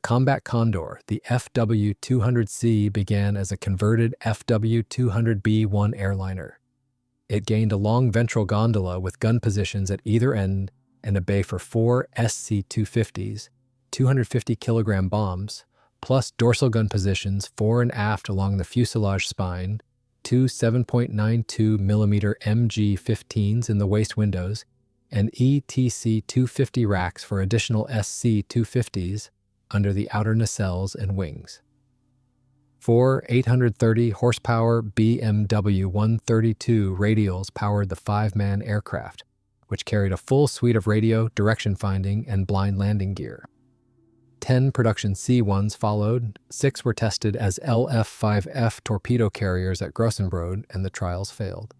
combat Condor, the FW-200C began as a converted FW-200B-1 airliner. It gained a long ventral gondola with gun positions at either end and a bay for 4 SC-250s, 250-kilogram bombs, plus dorsal gun positions fore and aft along the fuselage spine, 2 7.92mm MG-15s in the waist windows, and ETC-250 racks for additional SC-250s under the outer nacelles and wings. 4 830-horsepower BMW 132 radials powered the 5-man aircraft, which carried a full suite of radio, direction finding, and blind landing gear. 10 production C-1s followed, 6 were tested as LF-5F torpedo carriers at Grossenbrod, and the trials failed.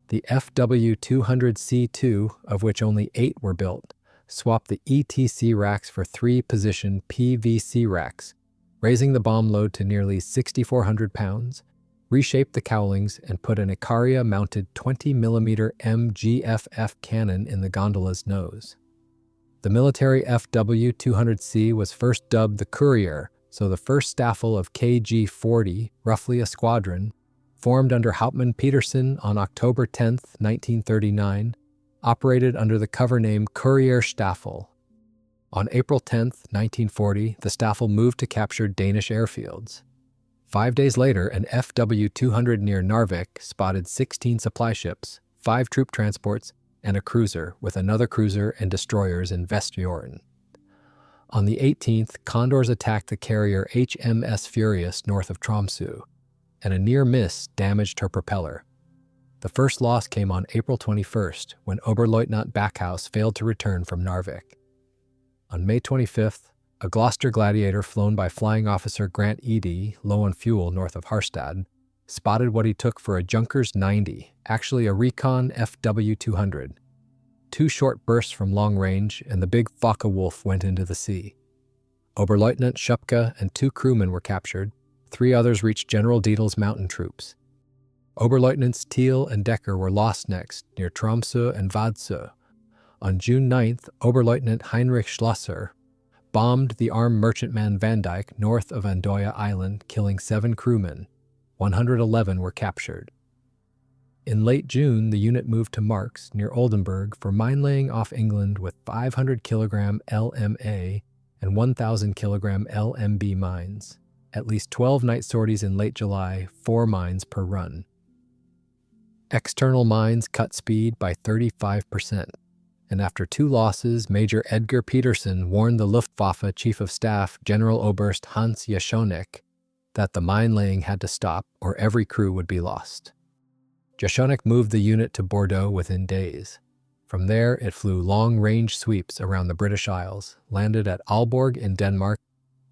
The FW-200C2, of which only 8 were built, swapped the ETC racks for 3-position PVC racks, raising the bomb load to nearly 6,400 pounds, reshaped the cowlings, and put an Icaria-mounted 20mm MGFF cannon in the gondola's nose. The military FW-200C was first dubbed the Courier, so the first staffel of KG-40, roughly a squadron, formed under Hauptmann Petersen on October 10, 1939, operated under the cover name Courier Staffel. On April 10, 1940, the Staffel moved to capture Danish airfields. 5 days later, an FW-200 near Narvik spotted 16 supply ships, 5 troop transports, and a cruiser, with another cruiser and destroyers in Vestfjorden. On the 18th, Condors attacked the carrier HMS Furious north of Tromsø, and a near miss damaged her propeller. The first loss came on April 21st, when Oberleutnant Backhaus failed to return from Narvik. On May 25th, a Gloucester Gladiator flown by Flying Officer Grant Eady, low on fuel north of Harstad, spotted what he took for a Junkers 90, actually a Recon FW-200. 2 short bursts from long range, and the big Focke-Wulf went into the sea. Oberleutnant Schupke and 2 crewmen were captured. 3 others reached General Dietl's mountain troops. Oberleutnants Thiel and Decker were lost next, near Tromsø and Vadsø. On June 9th, Oberleutnant Heinrich Schlosser bombed the armed merchantman Van Dyck north of Andoya Island, killing 7 crewmen. 111 were captured. In late June, the unit moved to Marks, near Oldenburg, for mine-laying off England with 500-kilogram LMA and 1,000-kilogram LMB mines. At least 12 night sorties in late July, 4 mines per run. External mines cut speed by 35%, and after 2 losses, Major Edgar Petersen warned the Luftwaffe Chief of Staff, General Oberst Hans Jaschonek, that the mine-laying had to stop or every crew would be lost. Jaschonek moved the unit to Bordeaux within days. From there, it flew long-range sweeps around the British Isles, landed at Aalborg in Denmark,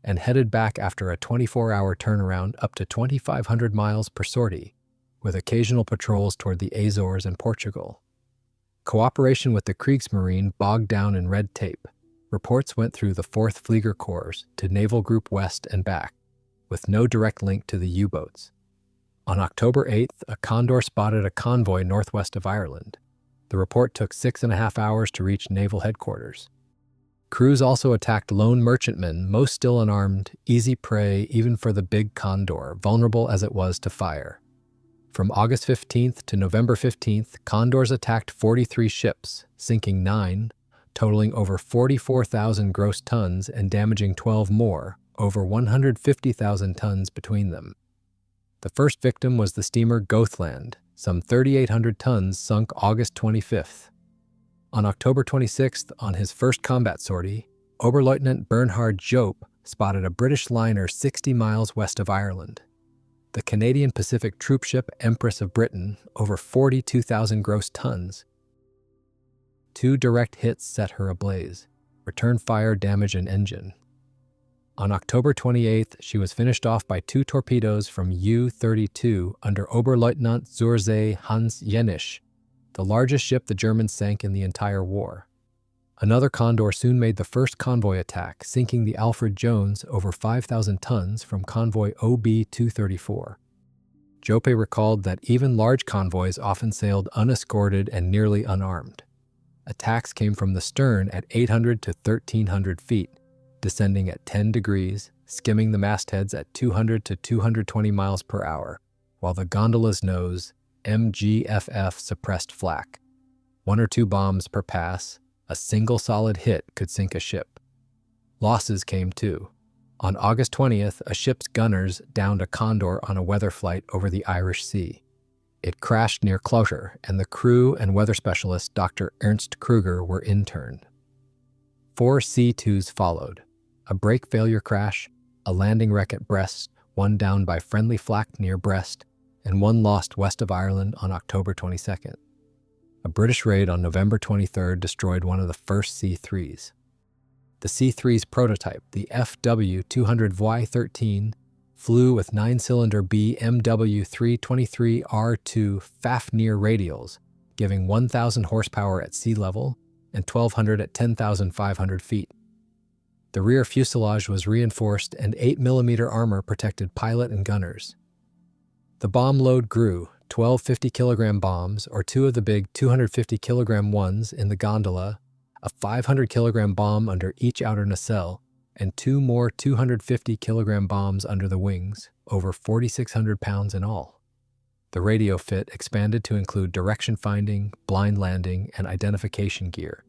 and headed back after a 24-hour turnaround up to 2,500 miles per sortie, with occasional patrols toward the Azores and Portugal. Cooperation with the Kriegsmarine bogged down in red tape. Reports went through the 4th Flieger Corps to Naval Group West and back, with no direct link to the U-boats. On October 8th, a Condor spotted a convoy northwest of Ireland. The report took 6.5 hours to reach naval headquarters. Crews also attacked lone merchantmen, most still unarmed, easy prey even for the big Condor, vulnerable as it was to fire. From August 15th to November 15th, Condors attacked 43 ships, sinking 9, totaling over 44,000 gross tons and damaging 12 more, over 150,000 tons between them. The first victim was the steamer Gothland, some 3,800 tons, sunk August 25th. On October 26th, on his first combat sortie, Oberleutnant Bernhard Jope spotted a British liner 60 miles west of Ireland. The Canadian Pacific troopship Empress of Britain, over 42,000 gross tons. 2 direct hits set her ablaze. Return fire damaged an engine. On October 28th, she was finished off by 2 torpedoes from U-32 under Oberleutnant Zursee Hans Jenisch, the largest ship the Germans sank in the entire war. Another Condor soon made the first convoy attack, sinking the Alfred Jones over 5,000 tons from convoy OB-234. Jope recalled that even large convoys often sailed unescorted and nearly unarmed. Attacks came from the stern at 800 to 1,300 feet, descending at 10 degrees, skimming the mastheads at 200 to 220 miles per hour, while the gondola's nose, MGFF, suppressed flak. 1 or 2 bombs per pass, a single solid hit could sink a ship. Losses came too. On August 20th, a ship's gunners downed a Condor on a weather flight over the Irish Sea. It crashed near Closure, and the crew and weather specialist Dr. Ernst Kruger were interned. 4 C-2s followed: a brake failure crash, a landing wreck at Brest, 1 downed by friendly flak near Brest, and 1 lost west of Ireland on October 22nd. A British raid on November 23rd destroyed one of the first C-3s. The C-3's prototype, the Fw-200 flew with 9-cylinder BMW 323R2 Fafnir radials, giving 1,000 horsepower at sea level and 1,200 at 10,500 feet. The rear fuselage was reinforced, and 8mm armor protected pilot and gunners. The bomb load grew: 12 50-kilogram bombs, or 2 of the big 250-kilogram ones in the gondola, a 500-kilogram bomb under each outer nacelle, and 2 more 250-kilogram bombs under the wings, over 4,600 pounds in all. The radio fit expanded to include direction finding, blind landing, and identification gear.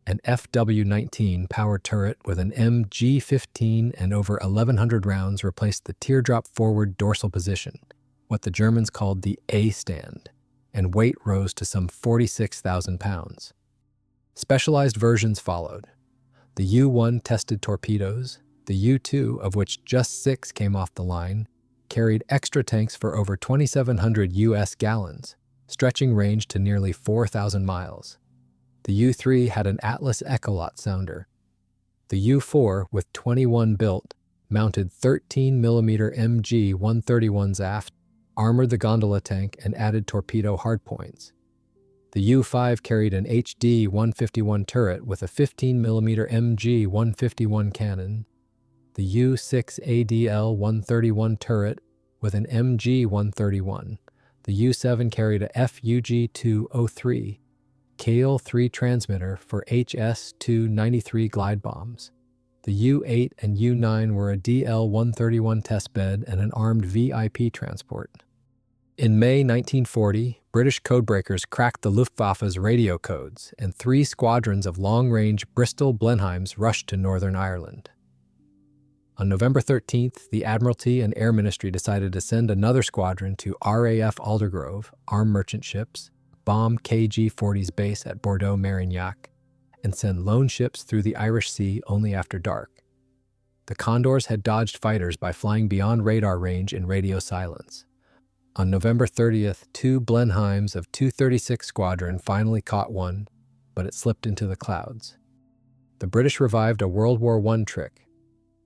An Fw-19 power turret with an MG-15 and over 1,100 rounds replaced the teardrop forward dorsal position, what the Germans called the A-stand, and weight rose to some 46,000 pounds. Specialized versions followed. The U-1 tested torpedoes. The U-2, of which just 6 came off the line, carried extra tanks for over 2,700 U.S. gallons, stretching range to nearly 4,000 miles. The U-3 had an Atlas Echolot sounder. The U-4, with 21 built, mounted 13mm MG-131s aft, armored the gondola tank, and added torpedo hardpoints. The U-5 carried an HD-151 turret with a 15mm MG-151 cannon. The U-6 ADL-131 turret with an MG-131. The U-7 carried a FUG-203 KL-3 transmitter for HS-293 glide bombs. The U-8 and U-9 were a DL-131 testbed and an armed VIP transport. In May 1940, British codebreakers cracked the Luftwaffe's radio codes, and 3 squadrons of long-range Bristol Blenheims rushed to Northern Ireland. On November 13th, the Admiralty and Air Ministry decided to send another squadron to RAF Aldergrove, armed merchant ships, bomb KG-40's base at Bordeaux-Marignac, and send lone ships through the Irish Sea only after dark. The Condors had dodged fighters by flying beyond radar range in radio silence. On November 30th, 2 Blenheims of 236 Squadron finally caught one, but it slipped into the clouds. The British revived a World War I trick.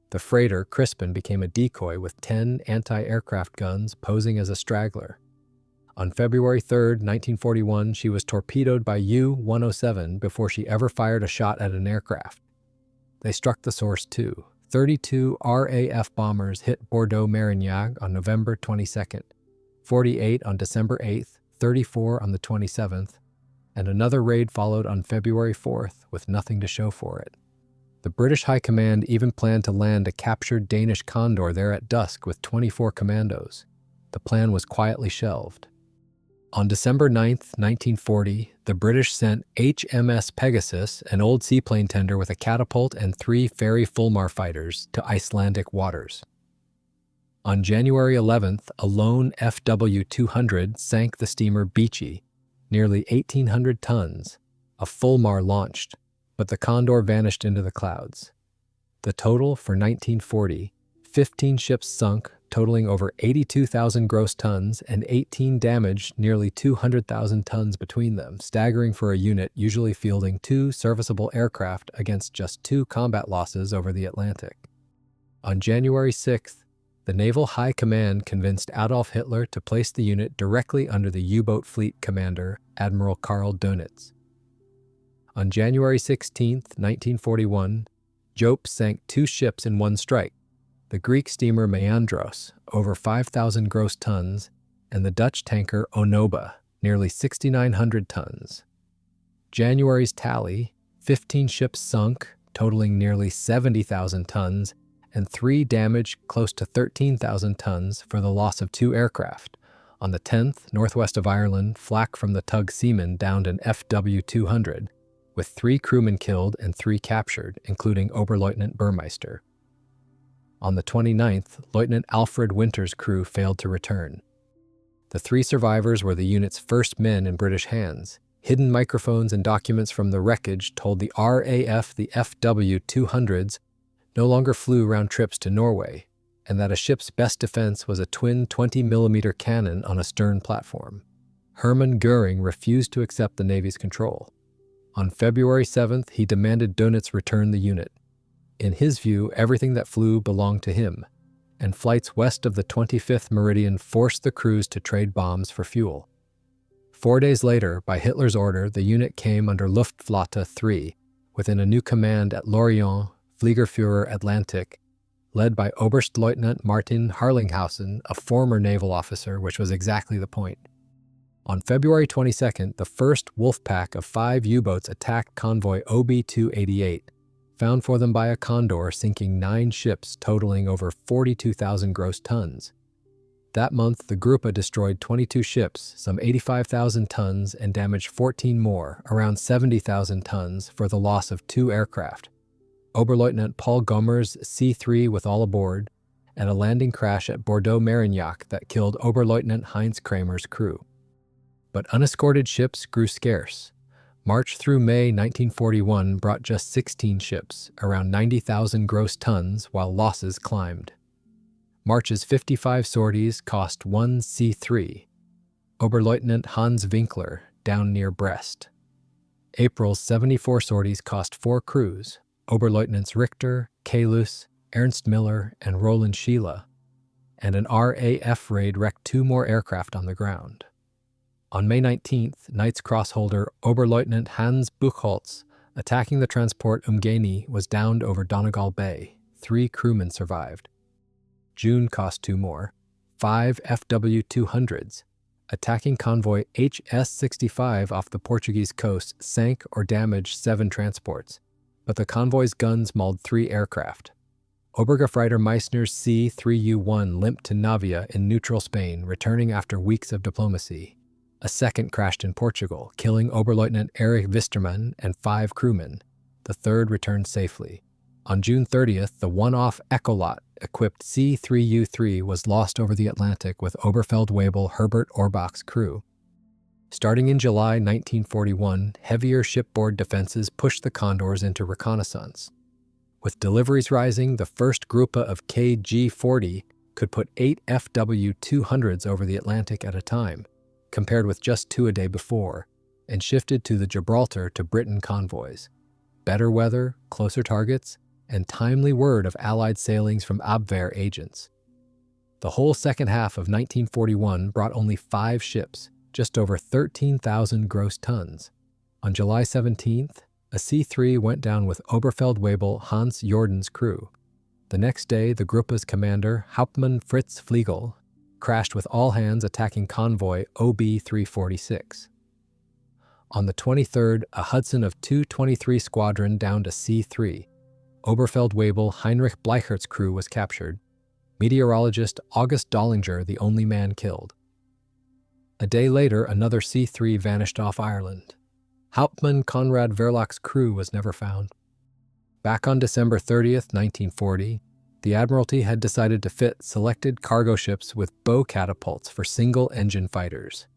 The freighter Crispin became a decoy with 10 anti-aircraft guns posing as a straggler. On February 3, 1941, she was torpedoed by U-107 before she ever fired a shot at an aircraft. They struck the source too. 32 RAF bombers hit Bordeaux-Marignac on November 22nd. 48 on December 8th, 34 on the 27th, and another raid followed on February 4th with nothing to show for it. The British High Command even planned to land a captured Danish Condor there at dusk with 24 commandos. The plan was quietly shelved. On December 9th, 1940, the British sent HMS Pegasus, an old seaplane tender with a catapult and 3 Fairey Fulmar fighters, to Icelandic waters. On January 11th, a lone Fw-200 sank the steamer Beachy, nearly 1,800 tons. A Fulmar launched, but the Condor vanished into the clouds. The total for 1940, 15 ships sunk, totaling over 82,000 gross tons, and 18 damaged, nearly 200,000 tons between them, staggering for a unit usually fielding 2 serviceable aircraft against just 2 combat losses over the Atlantic. On January 6th, the Naval High Command convinced Adolf Hitler to place the unit directly under the U-boat fleet commander, Admiral Karl Dönitz. On January 16, 1941, Jope sank 2 ships in one strike, the Greek steamer Meandros, over 5,000 gross tons, and the Dutch tanker Onoba, nearly 6,900 tons. January's tally: 15 ships sunk, totaling nearly 70,000 tons, and 3 damaged close to 13,000 tons for the loss of 2 aircraft. On the 10th, northwest of Ireland, flak from the tug Seaman downed an FW-200, with 3 crewmen killed and 3 captured, including Oberleutnant Burmeister. On the 29th, Lieutenant Alfred Winter's crew failed to return. The 3 survivors were the unit's first men in British hands. Hidden microphones and documents from the wreckage told the RAF the FW-200s no longer flew round trips to Norway, and that a ship's best defense was a twin 20mm cannon on a stern platform. Hermann Göring refused to accept the Navy's control. On February 7th, he demanded Dönitz return the unit. In his view, everything that flew belonged to him, and flights west of the 25th meridian forced the crews to trade bombs for fuel. 4 days later, by Hitler's order, the unit came under Luftflotte 3, within a new command at Lorient, Fliegerführer Atlantic, led by Oberstleutnant Martin Harlinghausen, a former naval officer, which was exactly the point. On February 22nd, the first Wolfpack of 5 U-boats attacked convoy OB-288, found for them by a Condor, sinking 9 ships totaling over 42,000 gross tons. That month, the Gruppe destroyed 22 ships, some 85,000 tons, and damaged 14 more, around 70,000 tons, for the loss of 2 aircraft. Oberleutnant Paul Gommer's C-3 with all aboard, and a landing crash at Bordeaux-Marignac that killed Oberleutnant Heinz Kramer's crew. But unescorted ships grew scarce. March through May 1941 brought just 16 ships, around 90,000 gross tons, while losses climbed. March's 55 sorties cost 1 C-3, Oberleutnant Hans Winkler, down near Brest. April's 74 sorties cost 4 crews, Oberleutnants Richter, Kalus, Ernst Miller, and Roland Schiele, and an RAF raid wrecked 2 more aircraft on the ground. On May 19th, Knight's crossholder Oberleutnant Hans Buchholz, attacking the transport Umgeni, was downed over Donegal Bay. 3 crewmen survived. June cost 2 more, 5 FW-200s, attacking convoy HS-65 off the Portuguese coast, sank or damaged 7 transports, but the convoy's guns mauled 3 aircraft. Obergefreiter Meissner's C-3U-1 limped to Navia in neutral Spain, returning after weeks of diplomacy. A second crashed in Portugal, killing Oberleutnant Erich Wistermann and 5 crewmen. The third returned safely. On June 30th, the one-off Echolot-equipped C-3U-3 was lost over the Atlantic with Oberfeldwebel Herbert Orbach's crew. Starting in July 1941, heavier shipboard defenses pushed the Condors into reconnaissance. With deliveries rising, the first Gruppe of KG-40 could put 8 FW-200s over the Atlantic at a time, compared with just 2 a day before, and shifted to the Gibraltar to Britain convoys. Better weather, closer targets, and timely word of Allied sailings from Abwehr agents. The whole second half of 1941 brought only 5 ships, just over 13,000 gross tons. On July 17th, a C-3 went down with Oberfeldwebel Hans Jordan's crew. The next day, the Gruppe's commander, Hauptmann Fritz Fliegel, crashed with all hands attacking convoy OB-346. On the 23rd, a Hudson of 223 Squadron downed a C-3. Oberfeldwebel Heinrich Bleichert's crew was captured. Meteorologist August Dollinger the only man killed. A day later, another C-3 vanished off Ireland. Hauptmann Konrad Verlach's crew was never found. Back on December 30th, 1940, the Admiralty had decided to fit selected cargo ships with bow catapults for single-engine fighters.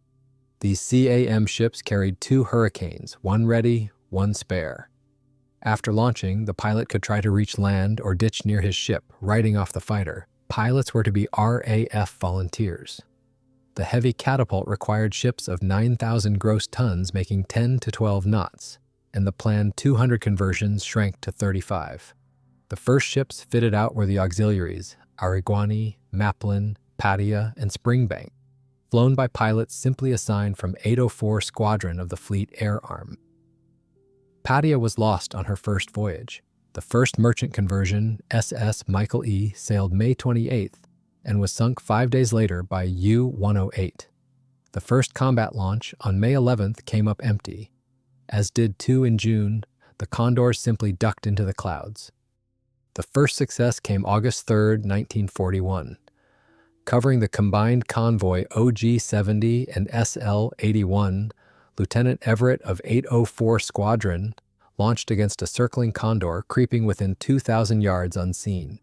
These CAM ships carried 2 Hurricanes, 1 ready, 1 spare. After launching, the pilot could try to reach land or ditch near his ship, riding off the fighter. Pilots were to be RAF volunteers. The heavy catapult required ships of 9,000 gross tons making 10 to 12 knots, and the planned 200 conversions shrank to 35. The first ships fitted out were the auxiliaries, Ariguani, Maplin, Padia, and Springbank, flown by pilots simply assigned from 804 Squadron of the Fleet Air Arm. Padia was lost on her first voyage. The first merchant conversion, SS Michael E., sailed May 28th and was sunk 5 days later by U-108. The first combat launch on May 11th came up empty, as did 2 in June, the Condors simply ducked into the clouds. The first success came August 3, 1941. Covering the combined convoy OG-70 and SL-81, Lieutenant Everett of 804 Squadron launched against a circling Condor creeping within 2,000 yards unseen.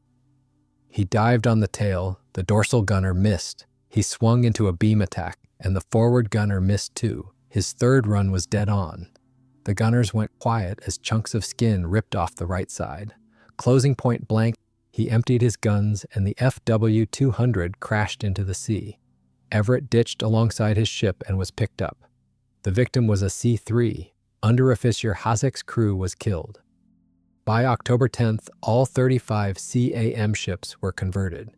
He dived on the tail, the dorsal gunner missed. He swung into a beam attack, and the forward gunner missed too. His third run was dead on. The gunners went quiet as chunks of skin ripped off the right side. Closing point blank, he emptied his guns and the FW-200 crashed into the sea. Everett ditched alongside his ship and was picked up. The victim was a C-3. Underofficer Hasek's crew was killed. By October 10th, all 35 CAM ships were converted.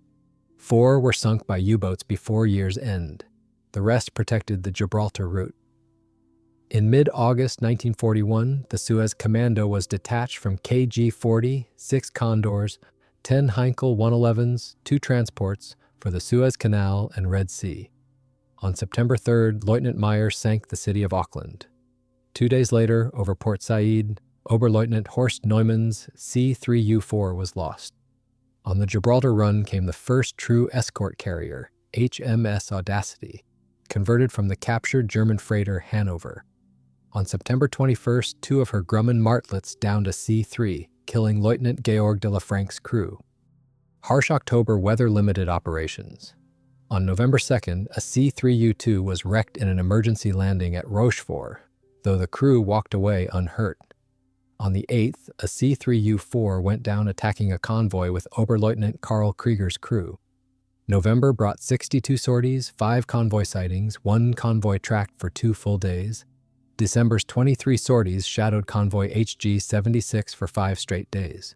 4 were sunk by U-boats before year's end. The rest protected the Gibraltar route. In mid-August 1941, the Suez Commando was detached from KG-40, 6 Condors, 10 Heinkel 111s, 2 transports for the Suez Canal and Red Sea. On September 3rd, Lieutenant Meyer sank the city of Auckland. 2 days later, over Port Said, Oberleutnant Horst Neumann's C-3U-4 was lost. On the Gibraltar run came the first true escort carrier, HMS Audacity, converted from the captured German freighter Hanover. On September 21st, 2 of her Grumman Martlets downed a C-3, killing Lieutenant Georg de la Franc's crew. Harsh October weather-limited operations. On November 2nd, a C-3U-2 was wrecked in an emergency landing at Rochefort, though the crew walked away unhurt. On the 8th, a C-3U-4 went down attacking a convoy with Oberleutnant Karl Krieger's crew. November brought 62 sorties, 5 convoy sightings, 1 convoy tracked for 2 full days. December's 23 sorties shadowed convoy HG-76 for 5 straight days.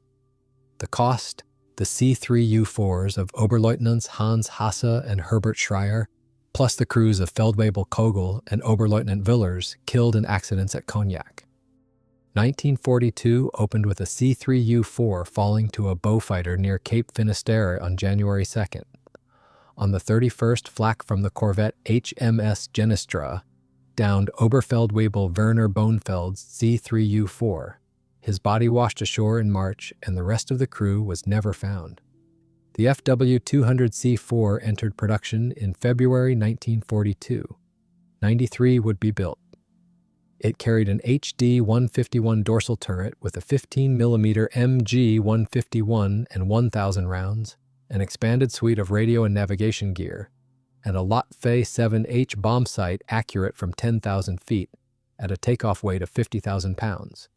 The cost? The C-3U-4s of Oberleutnants Hans Hasse and Herbert Schreier, plus the crews of Feldwebel Kogel and Oberleutnant Villers, killed in accidents at Cognac. 1942 opened with a C-3U-4 falling to a bowfighter near Cape Finisterre on January 2nd. On the 31st, flak from the corvette HMS Genestra downed Oberfeldwebel Werner Bonfeld's C-3U-4. His body washed ashore in March, and the rest of the crew was never found. The FW-200C-4 entered production in February 1942. 93 would be built. It carried an HD-151 dorsal turret with a 15mm MG-151 and 1,000 rounds, an expanded suite of radio and navigation gear, and a Lotfe 7H bomb sight accurate from 10,000 feet at a takeoff weight of 50,000 pounds.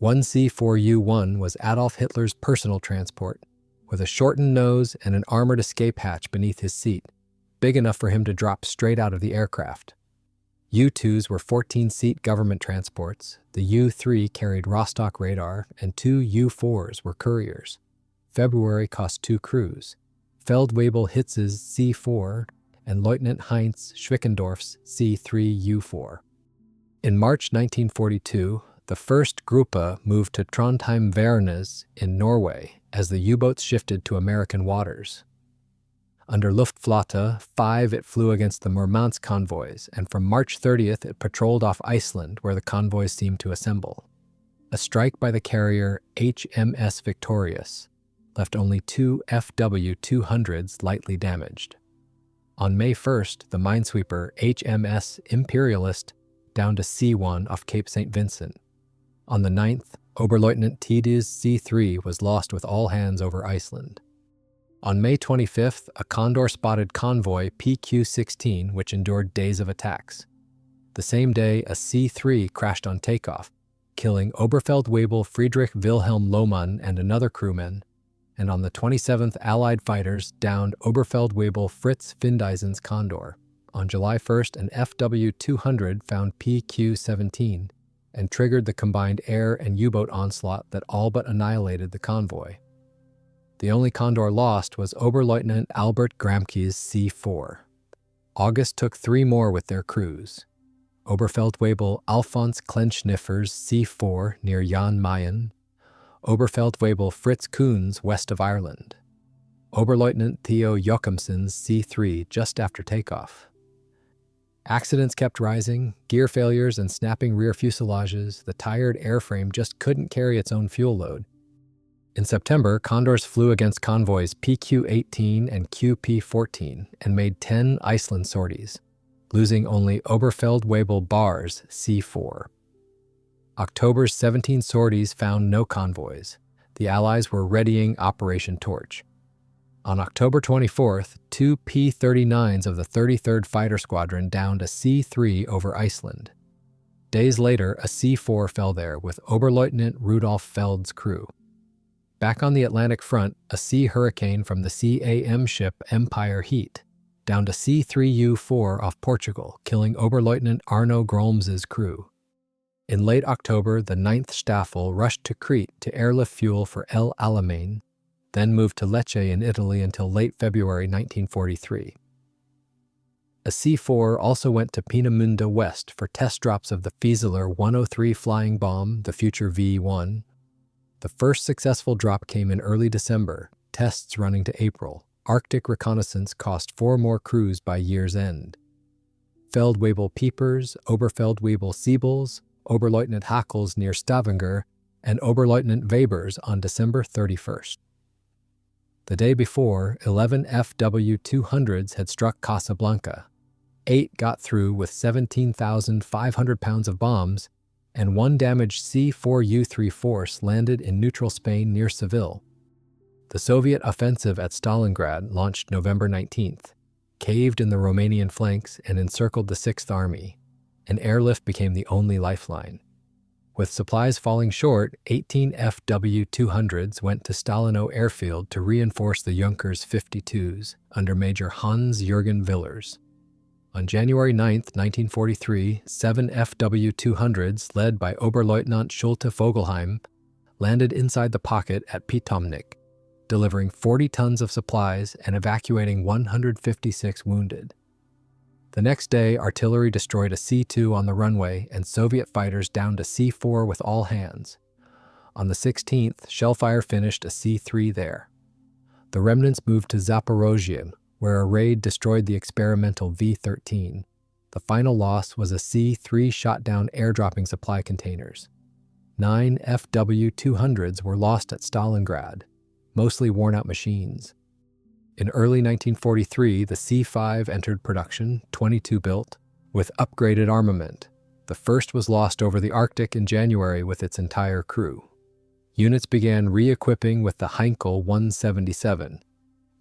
1C-4U-1 was Adolf Hitler's personal transport, with a shortened nose and an armored escape hatch beneath his seat, big enough for him to drop straight out of the aircraft. U-2s were 14-seat government transports, the U-3 carried Rostock radar, and 2 U-4s were couriers. February cost 2 crews, Feldwebel Hitz's C-4 and Lieutenant Heinz Schwickendorf's C-3U-4. In March 1942, the first Gruppe moved to Trondheim-Værnes in Norway as the U-boats shifted to American waters. Under Luftflotte 5, it flew against the Murmansk convoys, and from March 30th, it patrolled off Iceland, where the convoys seemed to assemble. A strike by the carrier HMS Victorious left only 2 FW-200s lightly damaged. On May 1st, the minesweeper HMS Imperialist downed a C-1 off Cape St. Vincent. On the 9th, Oberleutnant Tide's C-3 was lost with all hands over Iceland. On May 25th, a Condor spotted convoy PQ-16, which endured days of attacks. The same day, a C-3 crashed on takeoff, killing Oberfeldwebel Friedrich Wilhelm Lohmann and another crewman, and on the 27th, Allied fighters downed Oberfeldwebel Fritz Findeisen's Condor. On July 1st, an FW-200 found PQ-17 and triggered the combined air and U-boat onslaught that all but annihilated the convoy. The only Condor lost was Oberleutnant Albert Gramke's C-4. August took 3 more with their crews. Oberfeldwebel Alphonse Klenschniffer's C-4 near Jan Mayen, Oberfeldwebel Fritz Kuhn's west of Ireland, Oberleutnant Theo Jochimsen's C-3 just after takeoff. Accidents kept rising, gear failures and snapping rear fuselages. The tired airframe just couldn't carry its own fuel load. In September, Condors flew against convoys PQ-18 and QP-14 and made 10 Iceland sorties, losing only Oberfeld-Webel Bars C4. October's 17 sorties found no convoys. The Allies were readying Operation Torch. On October 24th, two P-39s of the 33rd Fighter Squadron downed a C-3 over Iceland. Days later, a C-4 fell there with Oberleutnant Rudolf Feld's crew. Back on the Atlantic front, a Sea Hurricane from the CAM ship Empire Heat downed a C-3U-4 off Portugal, killing Oberleutnant Arno Grolms's crew. In late October, the 9th Staffel rushed to Crete to airlift fuel for El Alamein, then moved to Lecce in Italy until late February 1943. A C-4 also went to Peenemünde West for test drops of the Fieseler 103 flying bomb, the future V-1. The first successful drop came in early December, tests running to April. Arctic reconnaissance cost 4 more crews by year's end. Feldwebel Piepers, Oberfeldwebel Siebels, Oberleutnant Hackels near Stavanger, and Oberleutnant Webers on December 31st. The day before, 11 FW-200s had struck Casablanca. 8 got through with 17,500 pounds of bombs, and 1 damaged C-4U-3 force landed in neutral Spain near Seville. The Soviet offensive at Stalingrad, launched November 19th, caved in the Romanian flanks and encircled the 6th Army. An airlift became the only lifeline. With supplies falling short, 18 FW-200s went to Stalino Airfield to reinforce the Junkers 52s under Major Hans-Jürgen Villers. On January 9, 1943, 7 FW-200s, led by Oberleutnant Schulte Vogelheim, landed inside the pocket at Pitomnik, delivering 40 tons of supplies and evacuating 156 wounded. The next day, artillery destroyed a C-2 on the runway, and Soviet fighters downed a C-4 with all hands. On the 16th, shellfire finished a C-3 there. The remnants moved to Zaporozhye, where a raid destroyed the experimental V-13. The final loss was a C-3 shot down airdropping supply containers. 9 FW-200s were lost at Stalingrad, mostly worn-out machines. In early 1943, the C-5 entered production, 22 built, with upgraded armament. The first was lost over the Arctic in January with its entire crew. Units began re-equipping with the Heinkel 177,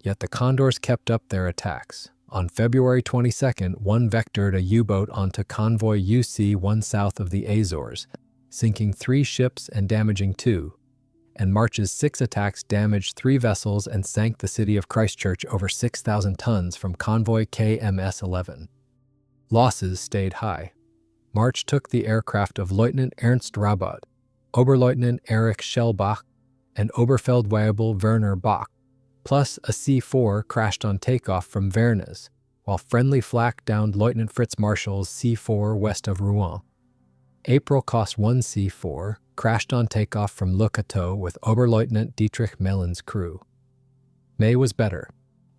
yet the Condors kept up their attacks. On February 22nd, one vectored a U-boat onto convoy UC-1 south of the Azores, sinking 3 ships and damaging 2. And March's 6 attacks damaged 3 vessels and sank the city of Christchurch over 6,000 tons from convoy KMS-11. Losses stayed high. March took the aircraft of Lieutenant Ernst Rabat, Oberleutnant Erich Schellbach, and Oberfeldwebel Werner Bach, plus a C-4 crashed on takeoff from Vernes, while friendly flak downed Lieutenant Fritz Marschall's C-4 west of Rouen. April cost 1 C-4, crashed on takeoff from Le Cateau with Oberleutnant Dietrich Mellen's crew. May was better.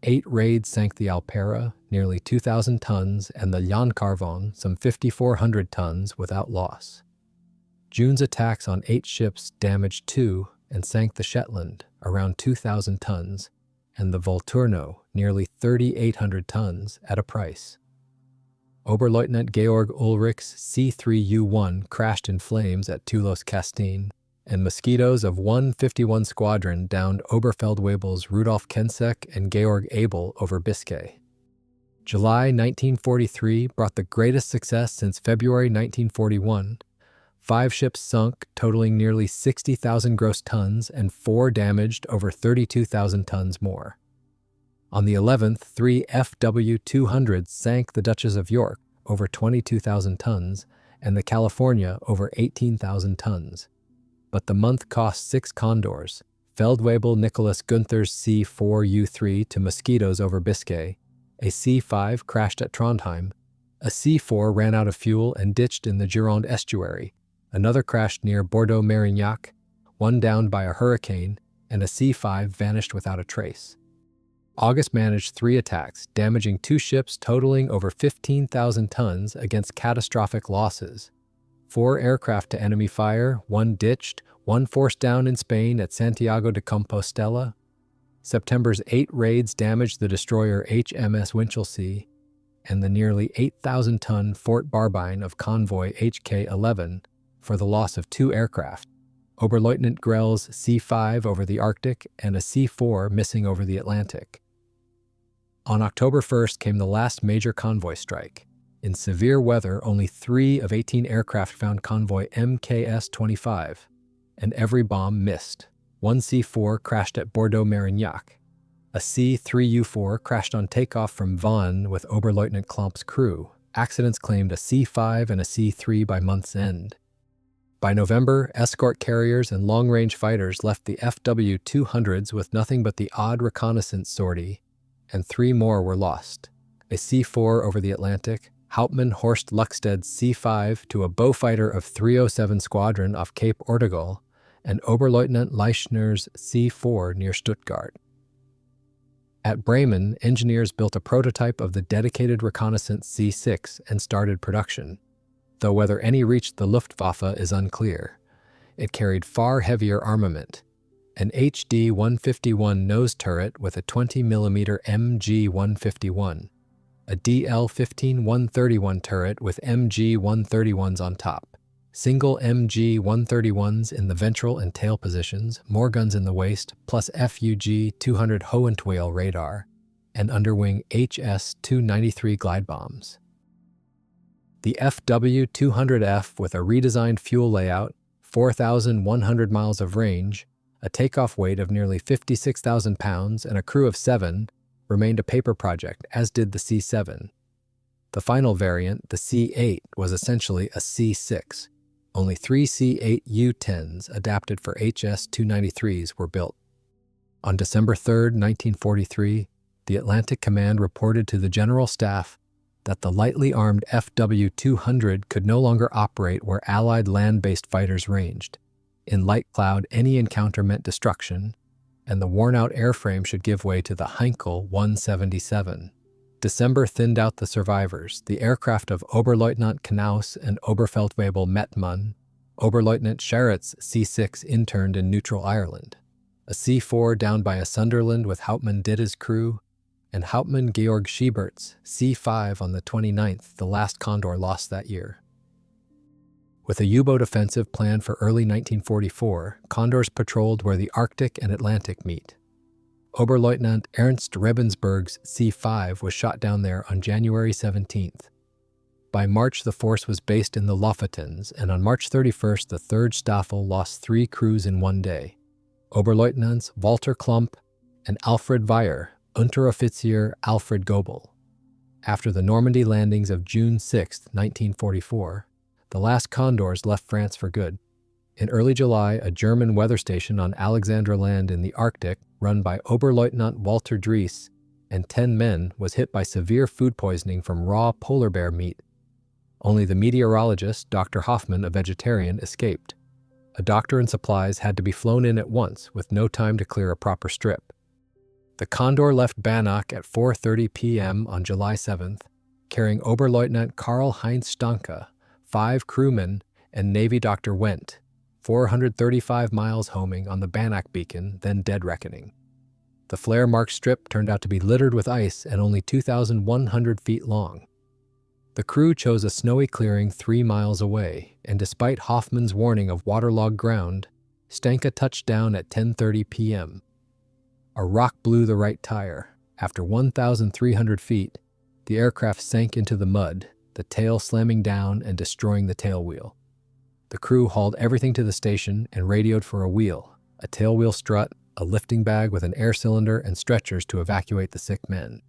8 raids sank the Alpera, nearly 2,000 tons, and the Jan Carvon, some 5,400 tons, without loss. June's attacks on 8 ships damaged 2 and sank the Shetland, around 2,000 tons, and the Volturno, nearly 3,800 tons, at a price. Oberleutnant Georg Ulrich's C-3U-1 crashed in flames at Toulouse-Castine, and mosquitoes of 151 Squadron downed Oberfeldwebel's Rudolf Kensek and Georg Abel over Biscay. July 1943 brought the greatest success since February 1941. 5 ships sunk, totaling nearly 60,000 gross tons, and 4 damaged, over 32,000 tons more. On the 11th, 3 FW-200s sank the Duchess of York, over 22,000 tons, and the California, over 18,000 tons. But the month cost 6 Condors, Feldwebel Nicholas Gunther's C-4U-3 to mosquitoes over Biscay, a C-5 crashed at Trondheim, a C-4 ran out of fuel and ditched in the Gironde estuary, another crashed near Bordeaux-Marignac, one downed by a hurricane, and a C-5 vanished without a trace. August managed 3 attacks, damaging 2 ships totaling over 15,000 tons against catastrophic losses. 4 aircraft to enemy fire, 1 ditched, 1 forced down in Spain at Santiago de Compostela. September's 8 raids damaged the destroyer HMS Winchelsea and the nearly 8,000-ton Fort Barbine of convoy HK-11 for the loss of 2 aircraft, Oberleutnant Grell's C-5 over the Arctic and a C-4 missing over the Atlantic. On October 1st came the last major convoy strike. In severe weather, only 3 of 18 aircraft found convoy MKS-25, and every bomb missed. 1 C-4 crashed at Bordeaux-Marignac. A C-3U-4 crashed on takeoff from Vannes with Oberleutnant Klomp's crew. Accidents claimed a C-5 and a C-3 by month's end. By November, escort carriers and long-range fighters left the FW-200s with nothing but the odd reconnaissance sortie, and 3 more were lost. A C-4 over the Atlantic, Hauptmann Horst Lucksted's C-5 to a Beaufighter of 307 Squadron off Cape Ortegal, and Oberleutnant Leischner's C-4 near Stuttgart. At Bremen, engineers built a prototype of the dedicated reconnaissance C-6 and started production, though whether any reached the Luftwaffe is unclear. It carried far heavier armament, an HD-151 nose turret with a 20mm MG-151, a DL-15-131 turret with MG-131s on top, single MG-131s in the ventral and tail positions, more guns in the waist, plus FUG-200 Hohentuel radar, and underwing HS-293 glide bombs. The FW-200F, with a redesigned fuel layout, 4,100 miles of range, a takeoff weight of nearly 56,000 pounds, and a crew of 7, remained a paper project, as did the C-7. The final variant, the C-8, was essentially a C-6. Only 3 C-8 U-10s adapted for HS-293s were built. On December 3, 1943, the Atlantic Command reported to the General Staff that the lightly armed FW-200 could no longer operate where Allied land-based fighters ranged. In light cloud, any encounter meant destruction, and the worn-out airframe should give way to the Heinkel 177. December thinned out the survivors, the aircraft of Oberleutnant Knaus and Oberfeldwebel Mettmann. Oberleutnant Scharett's C-6 interned in neutral Ireland. A C-4 downed by a Sunderland with Hauptmann Ditta's crew, and Hauptmann Georg Schiebert's C-5 on the 29th, the last Condor lost that year. With a U-boat offensive planned for early 1944, Condors patrolled where the Arctic and Atlantic meet. Oberleutnant Ernst Rebensberg's C-5 was shot down there on January 17th. By March, the force was based in the Lofoten's, and on March 31st, the 3rd Staffel lost 3 crews in one day. Oberleutnants Walter Klump and Alfred Weyer, Unteroffizier Alfred Goebel. After the Normandy landings of June 6, 1944, the last Condors left France for good. In early July, a German weather station on Alexandra Land in the Arctic, run by Oberleutnant Walter Dries and 10 men, was hit by severe food poisoning from raw polar bear meat. Only the meteorologist, Dr. Hoffman, a vegetarian, escaped. A doctor and supplies had to be flown in at once, with no time to clear a proper strip. The Condor left Banach at 4:30 p.m. on July 7th, carrying Oberleutnant Karl-Heinz Stanke, 5 crewmen, and Navy Dr. Wendt, 435 miles homing on the Banach beacon, then dead reckoning. The flare-marked strip turned out to be littered with ice and only 2,100 feet long. The crew chose a snowy clearing 3 miles away, and despite Hoffman's warning of waterlogged ground, Stanke touched down at 10:30 p.m. A rock blew the right tire. After 1,300 feet, the aircraft sank into the mud, the tail slamming down and destroying the tailwheel. The crew hauled everything to the station and radioed for a wheel, a tailwheel strut, a lifting bag with an air cylinder, and stretchers to evacuate the sick men.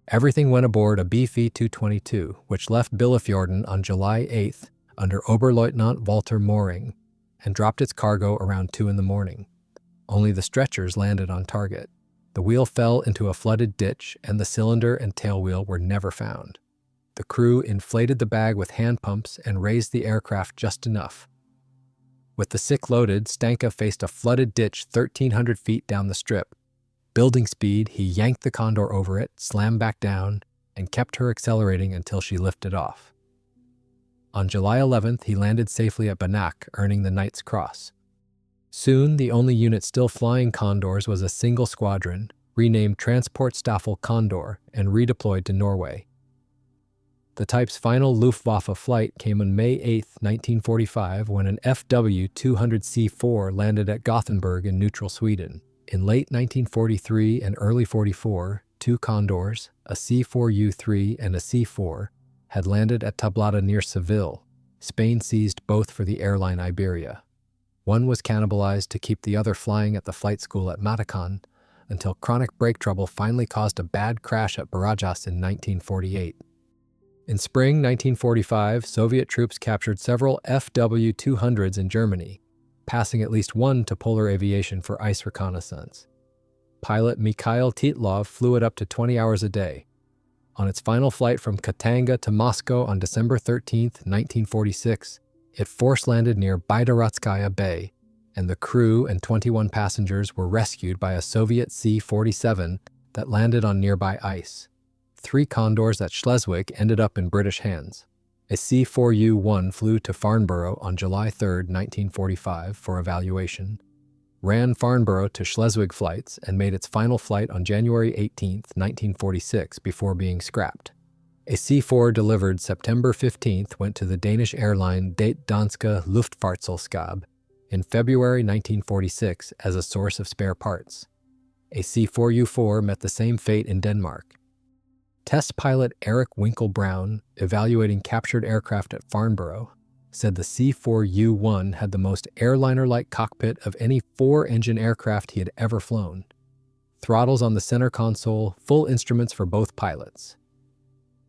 Everything went aboard a Bf 222, which left Billefjorden on July 8th under Oberleutnant Walter Moring, and dropped its cargo around 2 in the morning. Only the stretchers landed on target. The wheel fell into a flooded ditch, and the cylinder and tailwheel were never found. The crew inflated the bag with hand pumps and raised the aircraft just enough. With the sick loaded, Stanke faced a flooded ditch 1,300 feet down the strip. Building speed, he yanked the Condor over it, slammed back down, and kept her accelerating until she lifted off. On July 11th, he landed safely at Banak, earning the Knight's Cross. Soon, the only unit still flying Condors was a single squadron, renamed Transportstaffel Condor, and redeployed to Norway. The type's final Luftwaffe flight came on May 8, 1945, when an Fw-200C4 landed at Gothenburg in neutral Sweden. In late 1943 and early 44, two Condors, a C4U-3 and a C4, had landed at Tablada near Seville. Spain seized both for the airline Iberia. One was cannibalized to keep the other flying at the flight school at Matacan, until chronic brake trouble finally caused a bad crash at Barajas in 1948. In spring 1945, Soviet troops captured several Fw-200s in Germany, passing at least one to Polar Aviation for ice reconnaissance. Pilot Mikhail Titlov flew it up to 20 hours a day. On its final flight from Katanga to Moscow on December 13, 1946, it force-landed near Bydoratskaya Bay, and the crew and 21 passengers were rescued by a Soviet C-47 that landed on nearby ice. 3 Condors at Schleswig ended up in British hands. A C-4U-1 flew to Farnborough on July 3, 1945 for evaluation, ran Farnborough to Schleswig flights, and made its final flight on January 18, 1946 before being scrapped. A C-4 delivered September 15th went to the Danish airline Det Danske Luftfartsselskab in February 1946 as a source of spare parts. A C-4U-4 met the same fate in Denmark. Test pilot Eric Winkle-Brown, evaluating captured aircraft at Farnborough, said the C-4U-1 had the most airliner-like cockpit of any 4-engine aircraft he had ever flown. Throttles on the center console, full instruments for both pilots.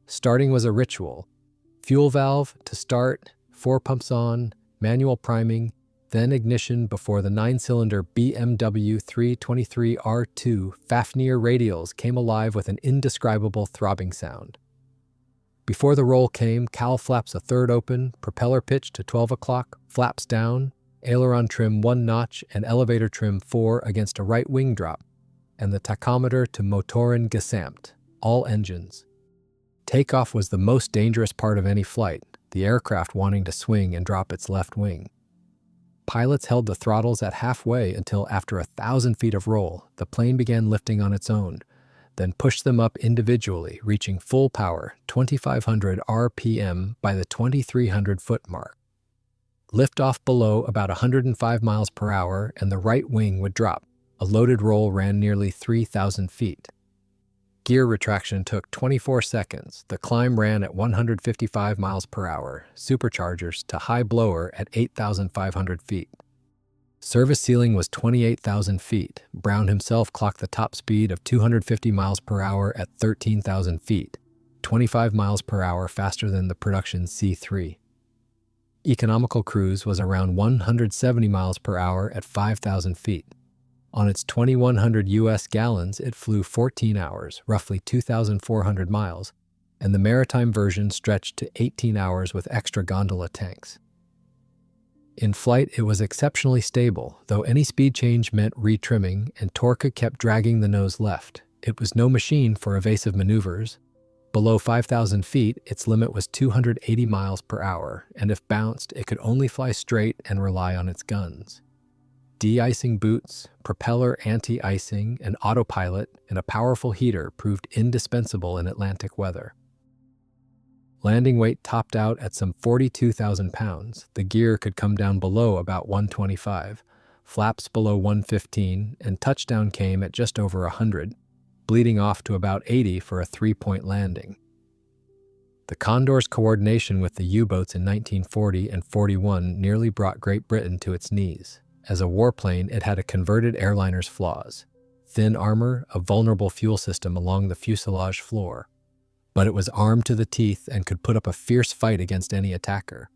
Starting was a ritual. Fuel valve to start, 4 pumps on, manual priming, then ignition before the 9-cylinder BMW 323R2 Fafnir radials came alive with an indescribable throbbing sound. Before the roll came, cowl flaps a third open, propeller pitch to 12 o'clock, flaps down, aileron trim 1 notch and elevator trim 4 against a right wing drop, and the tachometer to Motoren gesamt, all engines. Takeoff was the most dangerous part of any flight, the aircraft wanting to swing and drop its left wing. Pilots held the throttles at halfway until after 1,000 feet of roll, the plane began lifting on its own, then pushed them up individually, reaching full power, 2,500 RPM by the 2,300-foot mark. Liftoff below about 105 miles per hour and the right wing would drop. A loaded roll ran nearly 3,000 feet. Gear retraction took 24 seconds. The climb ran at 155 miles per hour, superchargers to high blower at 8,500 feet. Service ceiling was 28,000 feet. Brown himself clocked the top speed of 250 miles per hour at 13,000 feet, 25 miles per hour faster than the production C-3. Economical cruise was around 170 miles per hour at 5,000 feet. On its 2,100 U.S. gallons, it flew 14 hours, roughly 2,400 miles, and the maritime version stretched to 18 hours with extra gondola tanks. In flight, it was exceptionally stable, though any speed change meant retrimming, and Torque kept dragging the nose left. It was no machine for evasive maneuvers. Below 5,000 feet, its limit was 280 miles per hour, and if bounced, it could only fly straight and rely on its guns. De-icing boots, propeller anti-icing, and autopilot, and a powerful heater proved indispensable in Atlantic weather. Landing weight topped out at some 42,000 pounds. The gear could come down below about 125, flaps below 115, and touchdown came at just over 100, bleeding off to about 80 for a 3-point landing. The Condor's coordination with the U-boats in 1940 and 41 nearly brought Great Britain to its knees. As a warplane, it had a converted airliner's flaws: thin armor, a vulnerable fuel system along the fuselage floor. But it was armed to the teeth and could put up a fierce fight against any attacker.